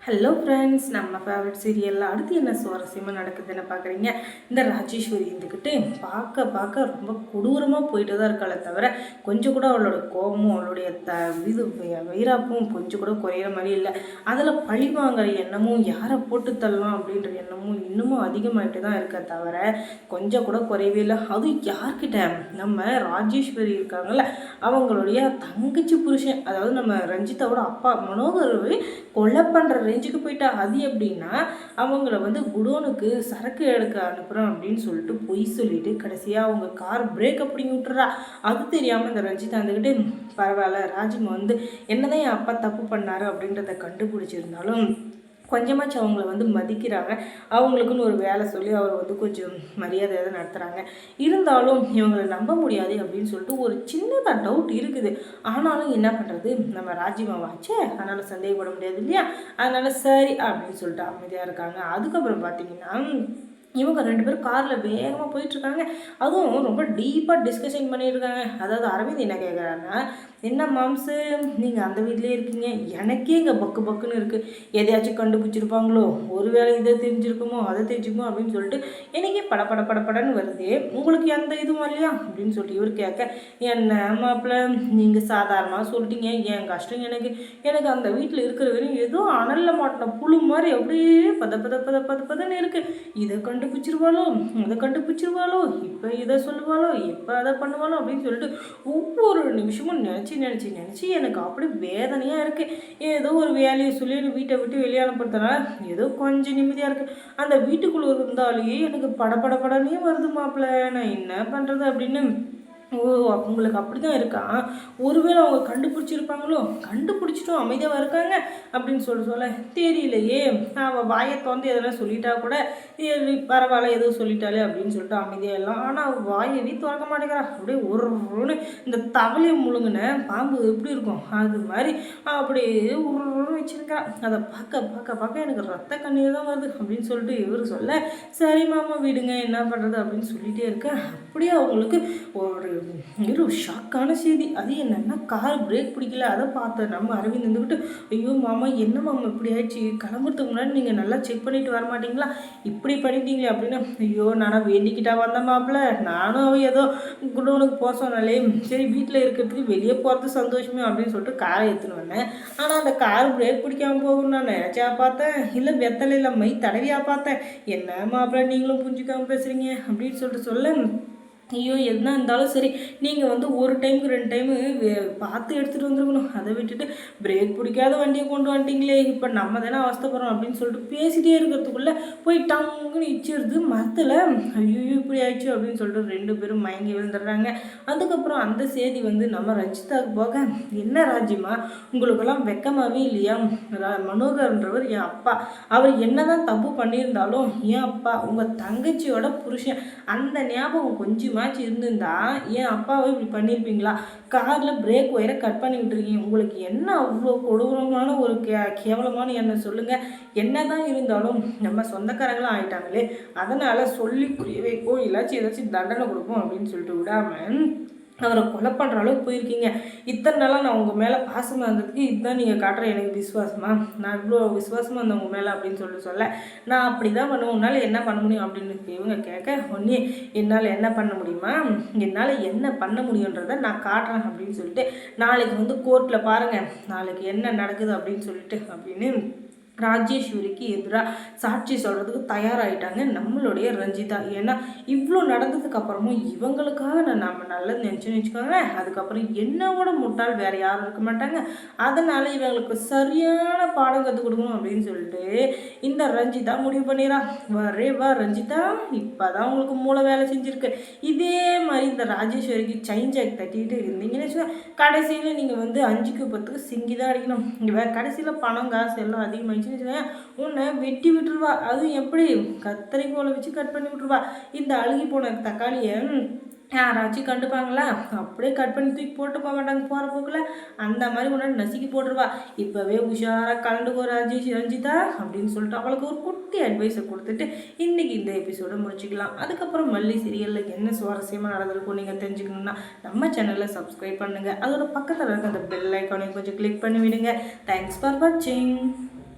Hello friends, நம்ம favourite சீரியலில் அடுத்து என்ன சுவாரஸ்யமாக நடக்குதுன்னு பார்க்குறீங்க. இந்த ராஜேஸ்வரி இருந்துக்கிட்டு பார்க்க ரொம்ப கொடூரமாக போயிட்டு தான் இருக்காளே தவிர கொஞ்சம் கூட அவளோட கோபமும் அவளுடைய இது வைராப்பும் கொஞ்சம் கூட குறையிற மாதிரி இல்லை. அதில் பழி வாங்குற எண்ணமும் யாரை போட்டு தள்ளலாம் அப்படின்ற எண்ணமும் இன்னமும் அதிகமாகிட்டு தான் இருக்க தவிர கொஞ்சம் கூட குறையவே இல்லை. அதுவும் யார்கிட்ட, நம்ம ராஜேஸ்வரி இருக்காங்கல்ல, அவங்களுடைய தங்கச்சி புருஷன், அதாவது நம்ம ரஞ்சிதாவோட அப்பா மனோகரவை கொலை பண்ணுற ரேஞ்சுக்கு போயிட்டா. அது எப்படின்னா, அவங்கள வந்து குடோனுக்கு சரக்கு எடுக்க அனுப்புகிறோம் அப்படின்னு சொல்லிட்டு பொய் சொல்லிட்டு கடைசியாக அவங்க கார் பிரேக் அப்படிங்க விட்டுறா. அது தெரியாமல் இந்த ரஞ்சிதா வந்துக்கிட்டு பரவாயில்ல, ராஜிமா வந்து என்னதான் என் அப்பா தப்பு பண்ணாரு அப்படின்றத கண்டுபிடிச்சிருந்தாலும் கொஞ்சமாச்சும் அவங்கள வந்து மதிக்கிறாங்க. அவங்களுக்குன்னு ஒரு வேலை சொல்லி அவர் வந்து கொஞ்சம் மரியாதையாக தான் நடத்துகிறாங்க. இருந்தாலும் இவங்களை நம்ப முடியாது அப்படின்னு சொல்லிட்டு ஒரு சின்னதாக டவுட் இருக்குது. ஆனாலும் என்ன பண்ணுறது, நம்ம ராஜிமாவாச்சே, அதனால் சந்தேகப்பட முடியாது இல்லையா. அதனால் சரி அப்படின்னு சொல்லிட்டு அமைதியாக இருக்காங்க. அதுக்கப்புறம் பார்த்தீங்கன்னா இவங்க 2 பேரும் காரில் வேகமாக போயிட்டுருக்காங்க. அதுவும் ரொம்ப டீப்பாக டிஸ்கஷன் பண்ணியிருக்காங்க. அதாவது அரவிந்த் என்ன கேட்குறாருன்னா, என்ன மாம்சு நீங்கள் அந்த வீட்டிலே இருக்கீங்க, எனக்கே இங்கே பக்கு பக்குன்னு இருக்குது, எதையாச்சும் கண்டுபிடிச்சிருப்பாங்களோ, ஒரு வேளை இதை தெரிஞ்சிருக்குமோ அதை தெரிஞ்சுக்குமோ அப்படின்னு சொல்லிட்டு எனக்கே படப்படன்னு வருது, உங்களுக்கு எந்த இதுவும் இல்லையா அப்படின்னு சொல்லிட்டு இவர் கேட்க, என்ன மாப்பிள்ள நீங்கள் சாதாரணமாக சொல்லிட்டீங்க, என் கஷ்டம் எனக்கு அந்த வீட்டில் இருக்கிற வரையும் ஏதோ அனலில் மாட்டின புழு மாதிரி அப்படியே பதன்னு இருக்குது, இதை கண்டுபிடிச்சிருவாளோ அதை கண்டுபிடிச்சிருவாளோ, இப்போ இதை சொல்லுவாளோ இப்போ அதை பண்ணுவாளோ அப்படின்னு சொல்லிட்டு ஒவ்வொரு நிமிஷமும் நினச்சி எனக்கு அப்படி வேதனையாக இருக்குது. ஏதோ ஒரு வேலையை சொல்லி வீட்டை விட்டு வெளியே அனுப்புறதுனால ஏதோ கொஞ்சம் நிம்மதியாக இருக்குது. அந்த வீட்டுக்குள்ளே இருந்தாலே எனக்கு படப்படனே வருது மாப்பிள்ள, நான் என்ன பண்ணுறது அப்படின்னு. ஓ, உங்களுக்கு அப்படி தான் இருக்கான். ஒருவேளை அவங்க கண்டுபிடிச்சிருப்பாங்களோ, கண்டுபிடிச்சிட்டும் அமைதியாக இருக்காங்க அப்படின்னு சொல்ல தெரியலையே. அவள் வாயை திறந்து எதனா சொல்லிட்டா கூட பரவாயில்ல, ஏதோ சொல்லிட்டாலே அப்படின்னு சொல்லிட்டு அமைதியாக எல்லாம். ஆனால் அவள் வாயவே திறக்க மாட்டேங்கிறா. அப்படியே ஒரு இந்த தவளையை முழுங்கின பாம்பு எப்படி இருக்கும் அது மாதிரி அப்படியே ஒரு வச்சிருக்கா. அதை பார்க்க எனக்கு ரத்த கண்ணீர் தான் வருது அப்படின்னு சொல்லிட்டு இவர் சொல்ல, சரி மாமா விடுங்க, என்ன பண்ணுறது அப்படின்னு சொல்லிகிட்டே இருக்கேன். அப்படியே அவங்களுக்கு ஒரு ஷாக்கான செய்தி. அது என்னென்னா, கார் பிரேக் பிடிக்கல. அதை பார்த்தேன் நம்ம அரவிந்த் இருந்துக்கிட்டு, ஐயோ மாமா என்ன மாமா இப்படி ஆயிடுச்சு, கிளம்புறதுக்கு முன்னாடி நீங்கள் நல்லா செக் பண்ணிட்டு வர மாட்டீங்களா, இப்படி பண்ணிட்டீங்களே அப்படின்னா, ஐயோ நானா வேண்டிக்கிட்டா வந்த மாப்பிள்ள, நானும் அவள் ஏதோ குடோனுக்கு போக சொன்னாலே, சரி வீட்டில் இருக்கிறதுக்கு வெளியே போகிறது சந்தோஷமே அப்படின்னு சொல்லிட்டு காரை எடுத்துன்னு வந்தேன். ஆனால் அந்த கார் பிரேக் பிடிக்காமல் போகணும் நான் நினச்சா பார்த்தேன், இல்லை வெத்தலையில் மை தடவியா பார்த்தேன், என்ன மாப்பிள்ள நீங்களும் புரிஞ்சுக்காமல் பேசுகிறீங்க அப்படின்னு சொல்ல, ஐயோ என்ன இருந்தாலும் சரி, நீங்கள் வந்து ஒரு டைமுக்கு 2 டைமு பார்த்து எடுத்துகிட்டு வந்துருக்கணும். அதை விட்டுட்டு பிரேக் பிடிக்காத வண்டியை கொண்டு வந்துட்டீங்களே, இப்போ நம்ம தானே அவஸ்தைப்படுறோம் அப்படின்னு சொல்லிட்டு பேசிகிட்டே இருக்கிறதுக்குள்ளே போய் டங்குன்னு இச்சிருது மரத்தில். ஐயோ இப்படி ஆயிடுச்சு அப்படின்னு சொல்லிட்டு 2 பேரும் மயங்கி விழுந்துடுறாங்க. அதுக்கப்புறம் அந்த செய்தி வந்து நம்ம ரஞ்சிதாவுக்கு போக, என்ன ராஜ்யமா உங்களுக்கெல்லாம் வெக்கமாகவே இல்லையா, மனோகர்ன்றவர் என் அப்பா, அவர் என்ன தான் தப்பு பண்ணியிருந்தாலும் என் அப்பா, உங்கள் தங்கச்சியோட புருஷன், அந்த ஞாபகம் கொஞ்சம் இருந்திருந்தா என் அப்பாவை இப்படி பண்ணியிருப்பீங்களா, காரில் பிரேக் ஒயரை கட் பண்ணி விட்டுருக்கீங்க, உங்களுக்கு என்ன அவ்வளோ கொடூரமான ஒரு கேவலமான எண்ணம் சொல்லுங்கள். என்னதான் இருந்தாலும் நம்ம சொந்தக்காரங்களாம் ஆயிட்டாங்களே, அதனால் சொல்லி புரிய வைப்போம், ஏதாச்சும் தண்டனை கொடுப்போம் அப்படின்னு சொல்லிட்டு விடாமல் அவரை கொலை பண்ணுற அளவுக்கு போயிருக்கீங்க. இத்தனை நாளாக நான் உங்கள் மேலே பாசமாக இருந்ததுக்கு இதுதான் நீங்கள் காட்டுற எனக்கு விசுவாசமா, நான் இவ்வளோ விசுவாசமாக இருந்தேன் உங்கள் மேலே அப்படின்னு சொல்ல, நான் அப்படி தான் பண்ணுவேன், உன்னால் என்ன பண்ண முடியும் அப்படின்னு இவங்க கேட்க, ஒன்றே என்னால் என்ன பண்ண முடியுமா, என்னால் என்ன பண்ண முடியுன்றதை நான் காட்டுறேன் அப்படின்னு சொல்லிட்டு, நாளைக்கு வந்து கோர்ட்டில் பாருங்கள் நாளைக்கு என்ன நடக்குது அப்படின்னு சொல்லிட்டு அப்படின்னு ராஜேஸ்வரிக்கு எதிராக சாட்சி சொல்கிறதுக்கு தயாராகிட்டாங்க நம்மளுடைய ரஞ்சிதா. ஏன்னா இவ்வளோ நடந்ததுக்கு அப்புறமும் இவங்களுக்காக நம்ம நல்லது நினச்சோன்னு வச்சுக்கோங்களேன், அதுக்கப்புறம் என்னோட முட்டாள் வேறு யாரும் இருக்க மாட்டாங்க. அதனால் இவங்களுக்கு சரியான பாடம் கற்றுக் கொடுக்கணும் அப்படின்னு சொல்லிட்டு இந்த ரஞ்சிதா முடிவு பண்ணிடுறா. வா ரஞ்சிதா, இப்போ தான் உங்களுக்கு மூளை வேலை செஞ்சுருக்கு. இதே மாதிரி இந்த ராஜேஸ்வரிக்கு ஜாக் தட்டிக்கிட்டு இருந்தீங்கன்னு வச்சுக்கோங்க, கடைசியில் நீங்கள் வந்து 5க்கு 10க்கு சிங்கி தான் அடிக்கணும். கடைசியில் பணம் காசு எல்லாம் அதிகமாக உன்னை வெட்டி விட்டுருவா. அதுவும் எப்படி, கத்தரிக்கோலை வச்சு கட் பண்ணி விட்டுருவா. இந்த அழுகி போன தக்காளியை யாராச்சும் கண்டுப்பாங்களா, அப்படியே கட் பண்ணி தூக்கி போட்டு போக மாட்டாங்க போகிற போக்கில், அந்த மாதிரி உன்னை நசுக்கி போட்டுருவா. இப்போவே உஷாராக கலந்துக்கோ ரஞ்சிதா அப்படின்னு சொல்லிட்டு அவளுக்கு ஒரு குட்டி அட்வைஸை கொடுத்துட்டு இன்றைக்கி இந்த எபிசோடை முடிச்சுக்கலாம். அதுக்கப்புறம் மல்லி சீரியலில் என்ன சுவாரஸ்யமாக நடந்திருக்கும் நீங்கள் தெரிஞ்சுக்கணுன்னா நம்ம சேனலில் சப்ஸ்கிரைப் பண்ணுங்கள். அதோட பக்கத்தில் இருக்க அந்த பெல் ஐக்கானையும் கொஞ்சம் கிளிக் பண்ணி விடுங்க. தேங்க்ஸ் ஃபார் வாட்சிங்.